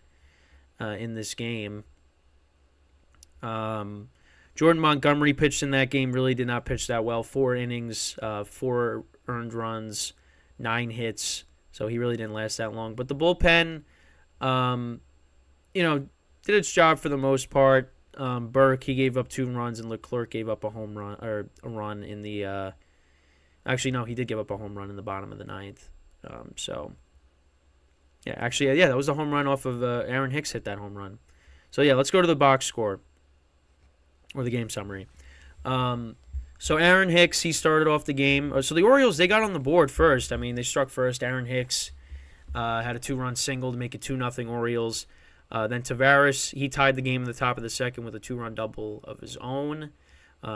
in this game. Jordan Montgomery pitched in that game, really did not pitch that well. 4 innings, 4 earned runs, 9 hits. So he really didn't last that long. But the bullpen, did its job for the most part. Burke, he gave up 2 runs, and Leclerc gave up a home run, or a run in the actually, no, he did give up a home run in the bottom of the 9th. That was a home run off of Aaron Hicks hit that home run. So, yeah, let's go to the box score, or the game summary. So Aaron Hicks, he started off the game. So the Orioles, they got on the board first. I mean, they struck first. Aaron Hicks had a 2-run single to make it 2-0 Orioles. Then Tavares, he tied the game in the top of the second with a 2-run double of his own.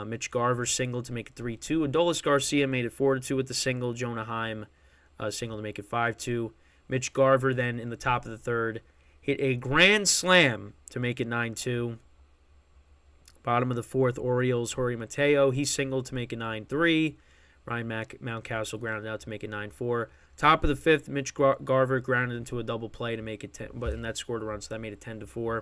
Mitch Garver singled to make it 3-2. Adolis Garcia made it 4-2 with the single. Jonah Heim singled to make it 5-2. Mitch Garver then in the top of the third hit a grand slam to make it 9-2. Bottom of the fourth, Orioles, Jorge Mateo, he singled to make it 9-3. Ryan Mountcastle grounded out to make it 9-4. Top of the fifth, Mitch Garver grounded into a double play to make it 10, and that scored a run, so that made it 10-4.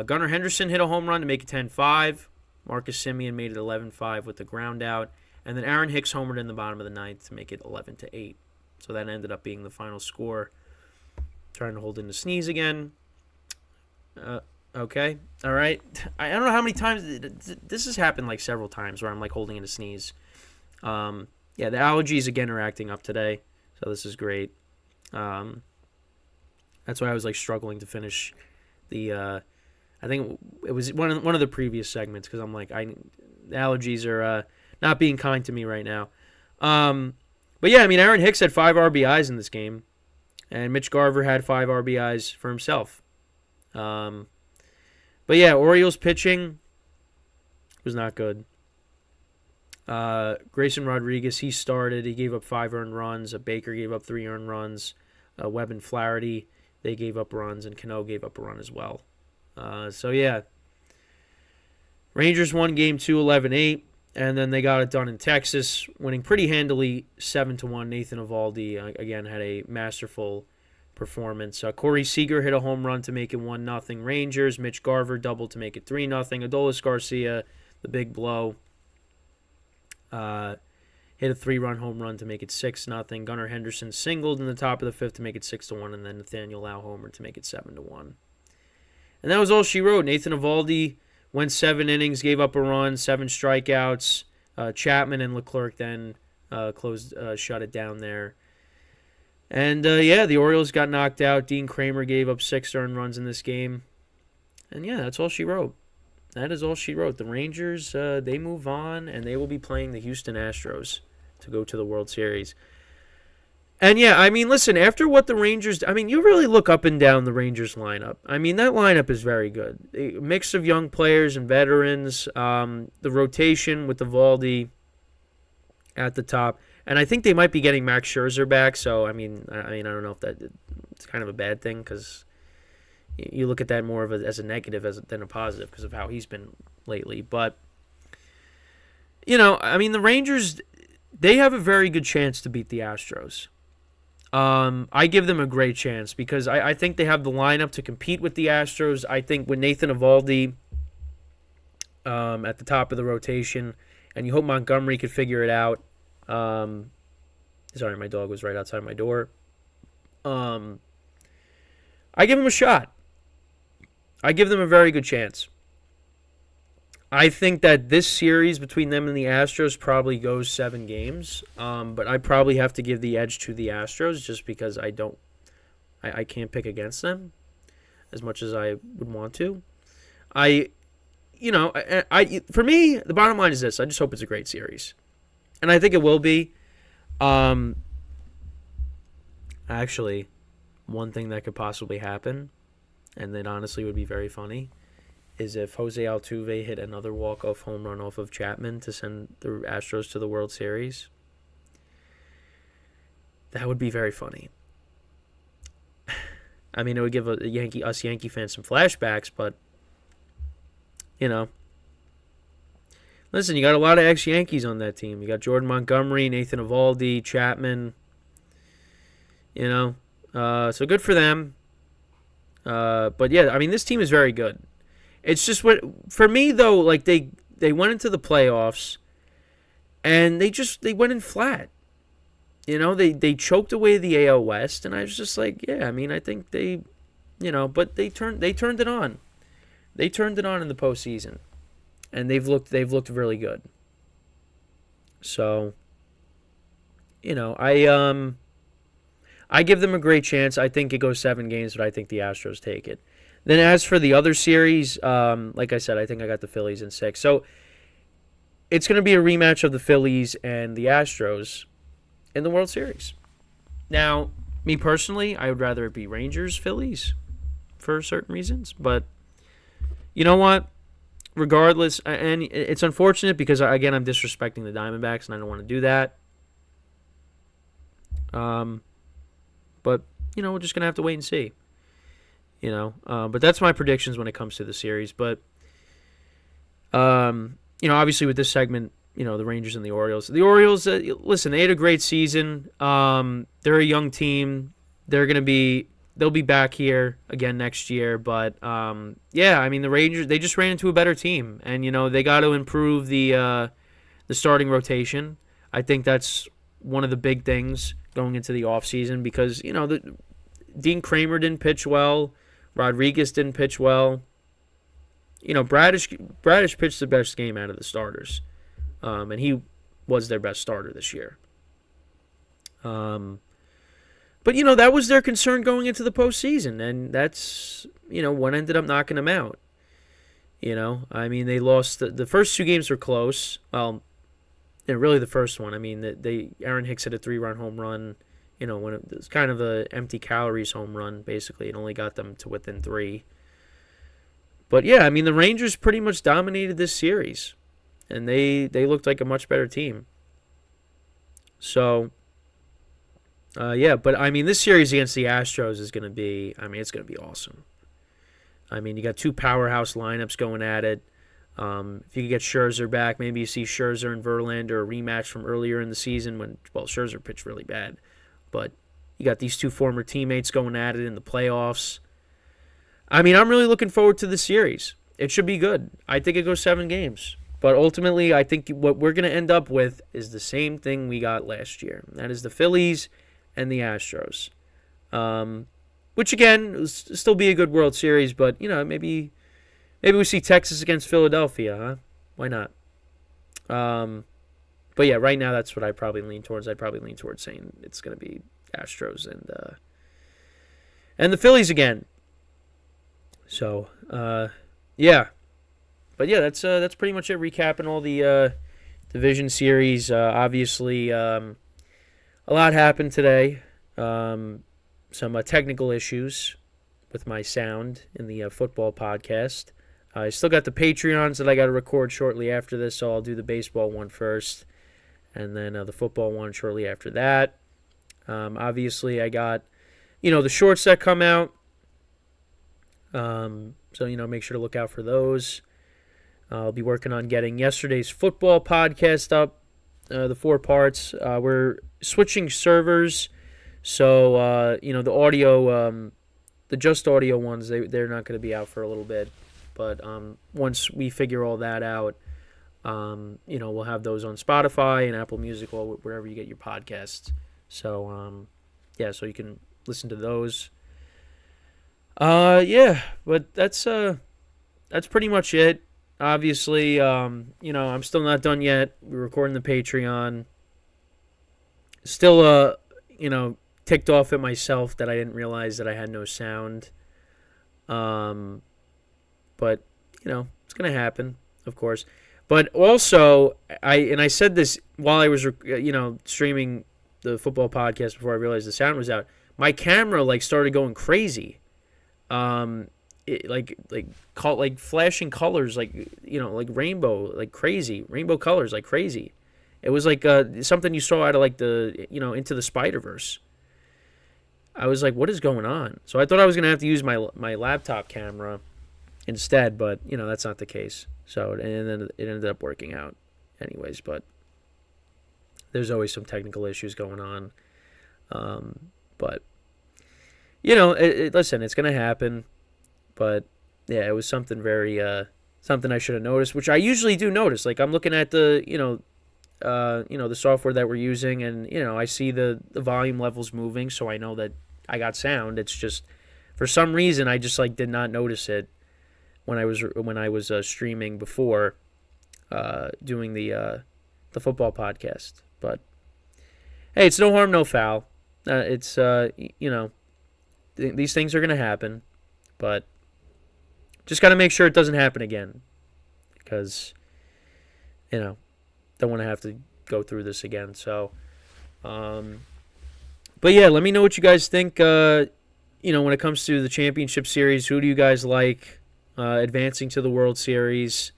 Gunnar Henderson hit a home run to make it 10-5. Marcus Semien made it 11-5 with the ground out. And then Aaron Hicks homered in the bottom of the 9th to make it 11-8. So that ended up being the final score. Trying to hold in the sneeze again. Okay. All right. I don't know how many times. This has happened like several times where I'm like holding in a sneeze. The allergies again are acting up today. So this is great. That's why I was like struggling to finish the. I think it was one of the previous segments because I'm like the allergies are not being kind to me right now. But yeah, I mean Aaron Hicks had 5 RBIs in this game, and Mitch Garver had 5 RBIs for himself. But yeah, Orioles pitching was not good. Grayson Rodriguez, he started. He gave up 5 earned runs. Baker gave up 3 earned runs. Webb and Flaherty, they gave up runs, and Cano gave up a run as well. Rangers won Game 2, 11-8, and then they got it done in Texas, winning pretty handily 7-1. Nathan Eovaldi, again, had a masterful performance. Corey Seager hit a home run to make it 1-0 Rangers. Mitch Garver doubled to make it 3-0. Adolis Garcia, the big blow, hit a 3-run home run to make it 6-0. Gunnar Henderson singled in the top of the 5th to make it 6-1, and then Nathaniel Lau homered to make it 7-1. And that was all she wrote. Nathan Eovaldi went 7 innings, gave up a run, 7 strikeouts. Chapman and Leclerc then shut it down there. And, the Orioles got knocked out. Dean Kramer gave up 6 earned runs in this game. And, that's all she wrote. That is all she wrote. The Rangers, they move on, and they will be playing the Houston Astros to go to the World Series. And, listen, after what the Rangers... you really look up and down the Rangers lineup. That lineup is very good. A mix of young players and veterans. The rotation with Eovaldi at the top. And I think they might be getting Max Scherzer back. So, I don't know if it's kind of a bad thing because you look at that more as a negative than a positive because of how he's been lately. But, the Rangers, they have a very good chance to beat the Astros. I give them a great chance because I think they have the lineup to compete with the Astros. I think with Nathan Eovaldi at the top of the rotation, and you hope Montgomery could figure it out. Sorry, my dog was right outside my door. I give them a shot. I give them a very good chance. I think that this series between them and the Astros probably goes 7 games. But I probably have to give the edge to the Astros just because I can't pick against them as much as I would want to. For me, the bottom line is this. I just hope it's a great series. And I think it will be. Actually, one thing that could possibly happen, and that honestly would be very funny, is if Jose Altuve hit another walk-off home run off of Chapman to send the Astros to the World Series. That would be very funny. It would give us Yankee fans some flashbacks, but, listen, you got a lot of ex-Yankees on that team. You got Jordan Montgomery, Nathan Eovaldi, Chapman. So good for them. But this team is very good. It's just for me though, like they went into the playoffs, and they went in flat. They choked away the AL West, and I was just like, I think they, but they turned it on. They turned it on in the postseason. And they've looked really good. So, I give them a great chance. I think it goes 7 games, but I think the Astros take it. Then as for the other series, like I said, I think I got the Phillies in 6. So it's going to be a rematch of the Phillies and the Astros in the World Series. Now, me personally, I would rather it be Rangers-Phillies for certain reasons. But you know what? Regardless, and it's unfortunate because, again, I'm disrespecting the Diamondbacks, and I don't want to do that. But, we're just going to have to wait and see. But that's my predictions when it comes to the series. But, obviously with this segment, the Rangers and the Orioles. The Orioles, listen, they had a great season. They're a young team. They'll be back here again next year. But, the Rangers, they just ran into a better team. And, they got to improve the starting rotation. I think that's one of the big things going into the offseason because, Dean Kramer didn't pitch well. Rodriguez didn't pitch well. Bradish pitched the best game out of the starters. And he was their best starter this year. But, that was their concern going into the postseason. And that's, what ended up knocking them out. They lost. The first 2 games were close. Well, really the first one. Aaron Hicks hit a 3-run home run. When it was kind of a empty calories home run, basically. It only got them to within 3. But, the Rangers pretty much dominated this series. And they looked like a much better team. So, but, this series against the Astros is going to be, it's going to be awesome. You got 2 powerhouse lineups going at it. If you could get Scherzer back, maybe you see Scherzer and Verlander, a rematch from earlier in the season when, Scherzer pitched really bad. But you got these 2 former teammates going at it in the playoffs. I'm really looking forward to the series. It should be good. I think it goes 7 games. But ultimately, I think what we're going to end up with is the same thing we got last year. That is the Phillies and the Astros. Which, again, will still be a good World Series. But, maybe Maybe we see Texas against Philadelphia, huh? Why not? But yeah, right now that's what I probably lean towards. I'd probably lean towards saying it's going to be Astros and the Phillies again. So yeah, but yeah, that's pretty much it. Recapping all the division series. Obviously, a lot happened today. Some technical issues with my sound in the football podcast. I still got the Patreons that I got to record shortly after this, so I'll do the baseball one first, and then the football one shortly after that. Obviously, I got, the shorts that come out. So, make sure to look out for those. I'll be working on getting yesterday's football podcast up, the 4 parts. We're switching servers, so, the audio, the just audio ones, they're not going to be out for a little bit. But once we figure all that out, we'll have those on Spotify and Apple Music or wherever you get your podcasts. So, so you can listen to those. But that's pretty much it. Obviously, I'm still not done yet. We're recording the Patreon. Still, ticked off at myself that I didn't realize that I had no sound. But, it's going to happen, of course. But also, I said this while I was, streaming the football podcast before I realized the sound was out. My camera, started going crazy. Like flashing colors, like rainbow, like crazy. Rainbow colors, like crazy. It was like something you saw out of, the, Into the Spider-Verse. I was like, what is going on? So I thought I was going to have to use my laptop camera instead, but that's not the case. So and then it ended up working out anyways, but there's always some technical issues going on. But listen, it's going to happen. But yeah, it was something very something I should have noticed, which I usually do notice. Like I'm looking at the the software that we're using, and I see the volume levels moving, so I know that I got sound. It's just for some reason I just did not notice it when I was streaming before doing the football podcast. But hey, it's no harm, no foul. It's these things are gonna happen, but just gotta make sure it doesn't happen again, because don't want to have to go through this again. So, but yeah, let me know what you guys think. When it comes to the championship series, who do you guys like advancing to the World Series?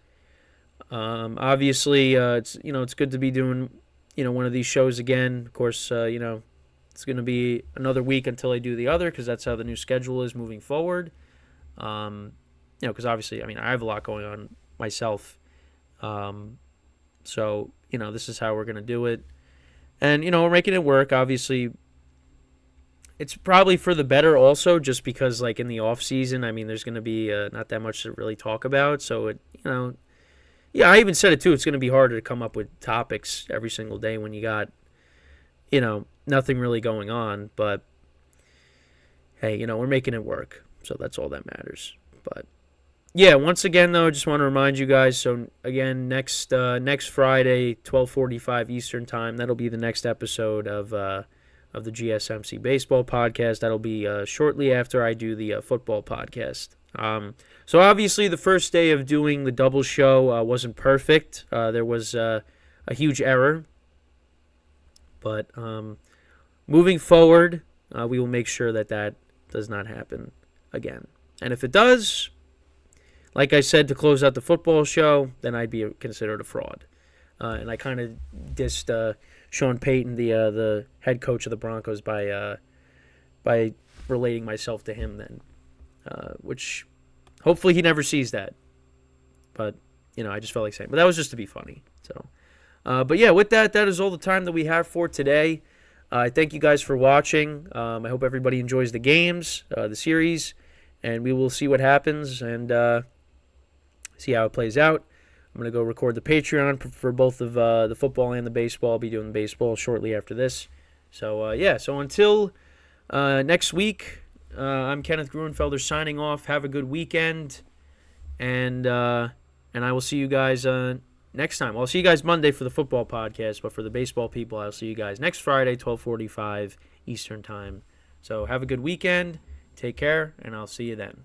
Obviously, it's good to be doing one of these shows again. Of course, it's going to be another week until I do the other, because that's how the new schedule is moving forward. Because obviously, I have a lot going on myself. So, this is how we're going to do it. And, we're making it work. Obviously, it's probably for the better also, just because, in the off season, there's going to be not that much to really talk about. So, yeah, I even said it too. It's going to be harder to come up with topics every single day when you got, nothing really going on. But, hey, we're making it work. So that's all that matters. But, yeah, once again, though, I just want to remind you guys. So, again, next Friday, 12:45 Eastern Time, that'll be the next episode of the GSMC Baseball Podcast. That'll be shortly after I do the football podcast. So, obviously, the first day of doing the double show wasn't perfect. There was a huge error. But moving forward, we will make sure that does not happen again. And if it does, like I said, to close out the football show, then I'd be considered a fraud. And I kind of dissed Sean Payton, the head coach of the Broncos, by relating myself to him then, which hopefully he never sees that. But, I just felt like saying. But that was just to be funny. So, but yeah, with that is all the time that we have for today. I thank you guys for watching. I hope everybody enjoys the games, the series, and we will see what happens and see how it plays out. I'm going to go record the Patreon for both of the football and the baseball. I'll be doing the baseball shortly after this. So, so until next week, I'm Kenneth Gruenfelder signing off. Have a good weekend, and I will see you guys next time. I'll see you guys Monday for the football podcast, but for the baseball people, I'll see you guys next Friday, 12:45 Eastern Time. So have a good weekend. Take care, and I'll see you then.